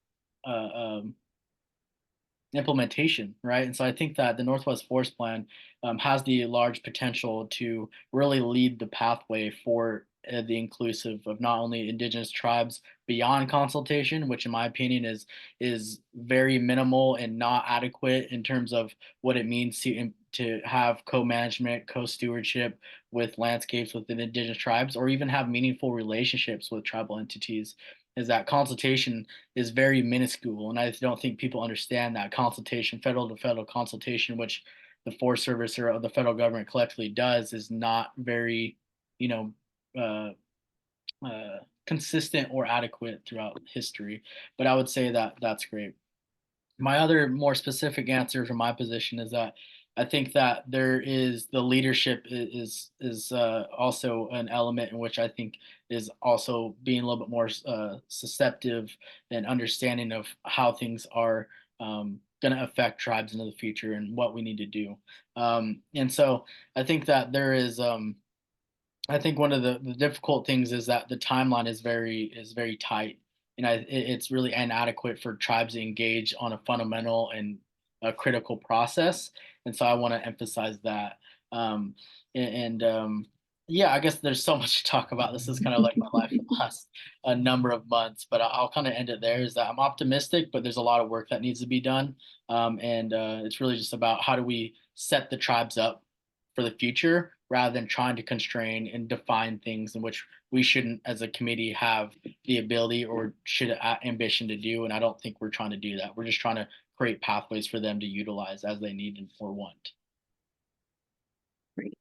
uh, um, implementation, right? And so I think that the Northwest Forest Plan has the large potential to really lead the pathway for the inclusive of not only Indigenous tribes beyond consultation, which in my opinion is very minimal and not adequate in terms of what it means to have co-management, co-stewardship with landscapes within Indigenous tribes, or even have meaningful relationships with tribal entities. Is that consultation is very minuscule, and I don't think people understand that consultation, federal to federal consultation, which the Forest Service or the federal government collectively does, is not very, you know, uh, consistent or adequate throughout history. But I would say that that's great. My other more specific answer from my position is that I think that there is the leadership is also an element in which I think is also being a little bit more susceptible and understanding of how things are going to affect tribes into the future and what we need to do. And so I think that there is I think one of the difficult things is that the timeline is very tight, and it's really inadequate for tribes to engage on a fundamental and a critical process. And so I want to emphasize that. Um, and yeah, I guess there's so much to talk about. This is kind of like my life for the last a number of months, but I'll kind of end it there. Is that I'm optimistic, but there's a lot of work that needs to be done, and it's really just about how do we set the tribes up for the future rather than trying to constrain and define things in which we shouldn't as a committee have the ability or should ambition to do. And I don't think we're trying to do that. We're just trying to create pathways for them to utilize as they need and or want. Great.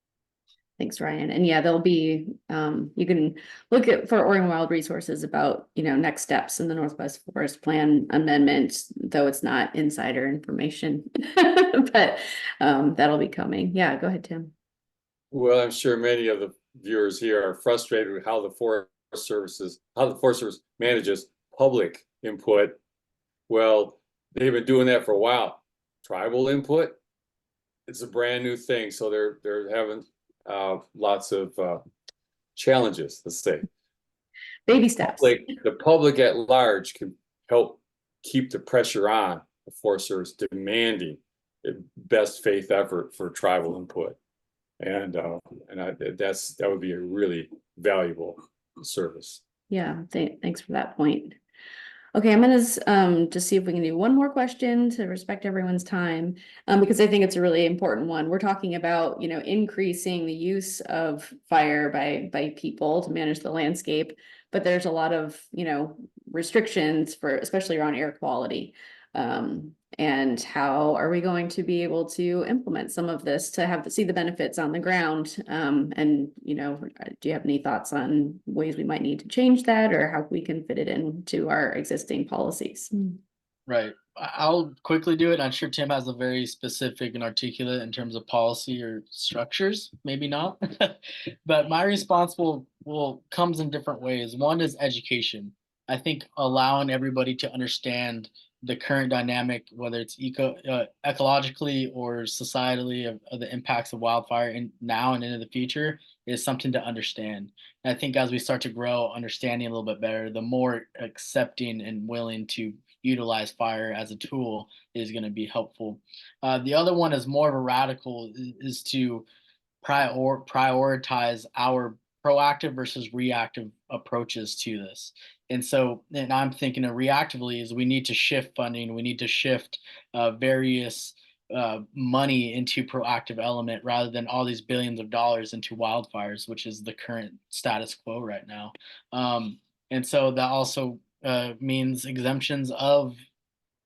Thanks, Ryan. And yeah, there'll be, you can look at for Oregon Wild Resources about, next steps in the Northwest Forest Plan amendment, though it's not insider information, but that'll be coming. Yeah, go ahead, Tim. Well, I'm sure many of the viewers here are frustrated with how the Forest Service manages public input. Well, they've been doing that for a while. Tribal input, it's a brand new thing, so they're having lots of challenges, let's say. Baby steps. The public at large can help keep the pressure on the Forest Service demanding a best faith effort for tribal input. And that would be a really valuable service. Yeah, thanks for that point. Okay, I'm gonna just see if we can do one more question to respect everyone's time, because I think it's a really important one. We're talking about, increasing the use of fire by people to manage the landscape, but there's a lot of, restrictions for, especially around air quality. And how are we going to be able to implement some of this to see the benefits on the ground? And, do you have any thoughts on ways we might need to change that or how we can fit it into our existing policies? Right. I'll quickly do it. I'm sure Tim has a very specific and articulate in terms of policy or structures, maybe not. But my response will comes in different ways. One is education. I think allowing everybody to understand the current dynamic, whether it's ecologically or societally of the impacts of wildfire in now and into the future, is something to understand. And I think as we start to grow understanding a little bit better, the more accepting and willing to utilize fire as a tool is going to be helpful. The other one is more of a radical, is to prioritize our proactive versus reactive approaches to this. And I'm thinking of reactively is we need to shift funding, we need to shift various money into proactive element rather than all these billions of dollars into wildfires, which is the current status quo right now. And so that also means exemptions of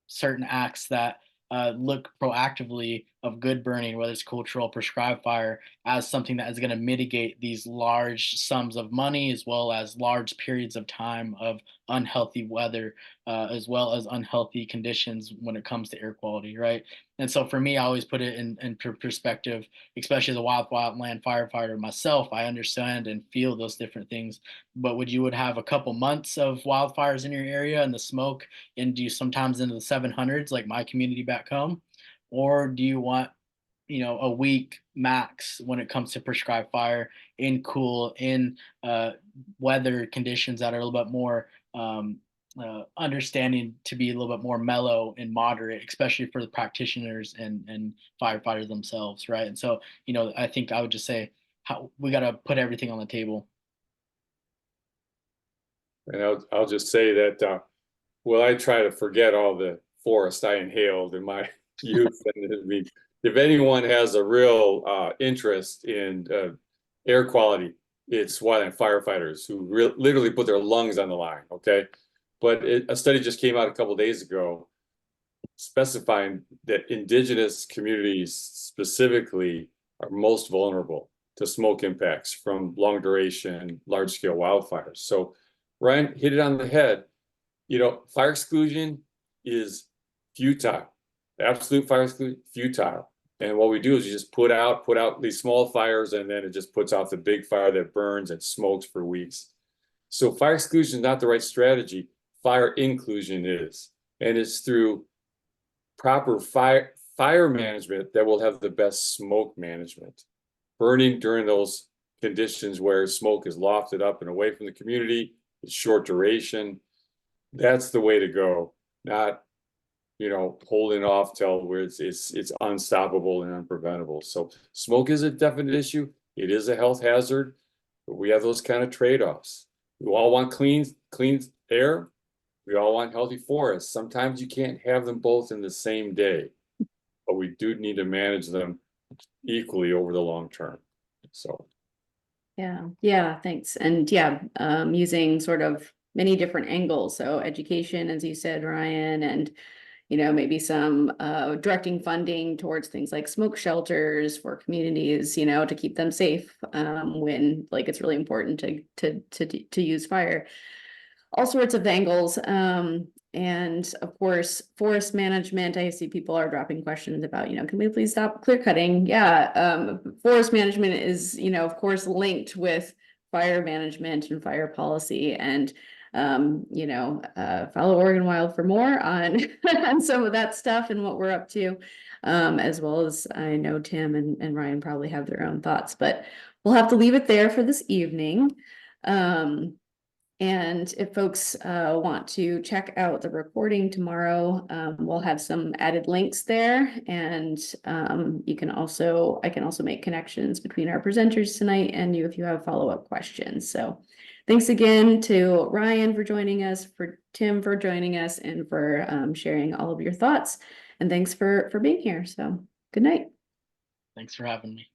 certain acts that look proactively of good burning, whether it's cultural prescribed fire, as something that is going to mitigate these large sums of money as well as large periods of time of unhealthy weather, as well as unhealthy conditions when it comes to air quality, right? And so for me, I always put it in perspective, especially as a wildland firefighter myself. I understand and feel those different things. But would have a couple months of wildfires in your area and the smoke into sometimes into the 700s, like my community back home? or do you want, a week max when it comes to prescribed fire in cool, in weather conditions that are a little bit more understanding, to be a little bit more mellow and moderate, especially for the practitioners and firefighters themselves, right? And so, I think I would just say, how we got to put everything on the table. And I'll just say that, well, I try to forget all the forest I inhaled in my youth. And if anyone has a real interest in air quality, it's wildland firefighters who literally put their lungs on the line, okay? But a study just came out a couple of days ago specifying that Indigenous communities specifically are most vulnerable to smoke impacts from long duration, large scale wildfires. So Ryan hit it on the head. Fire exclusion is futile. Absolute fire exclusion, futile. And what we do is you just put out these small fires, and then it just puts out the big fire that burns and smokes for weeks. So fire exclusion is not the right strategy. Fire inclusion is. And it's through proper fire management that will have the best smoke management. Burning during those conditions where smoke is lofted up and away from the community, it's short duration. That's the way to go, not holding off till where it's unstoppable and unpreventable. So smoke is a definite issue. It is a health hazard, but we have those kind of trade-offs. We all want clean air. We all want healthy forests. Sometimes you can't have them both in the same day, but we do need to manage them equally over the long term. So yeah, thanks. And using sort of many different angles. So education, as you said, Ryan, and maybe some directing funding towards things like smoke shelters for communities, to keep them safe when it's really important to use fire. All sorts of angles. And of course, forest management. I see people are dropping questions about, can we please stop clear cutting? Yeah, forest management is, of course, linked with fire management and fire policy. And follow Oregon Wild for more on on some of that stuff and what we're up to, as well as I know Tim and Ryan probably have their own thoughts, but we'll have to leave it there for this evening. And if folks want to check out the recording tomorrow, we'll have some added links there, and I can also make connections between our presenters tonight and you if you have follow-up questions. So thanks again to Ryan for joining us, for Tim for joining us, and for sharing all of your thoughts. And thanks for being here. So good night. Thanks for having me.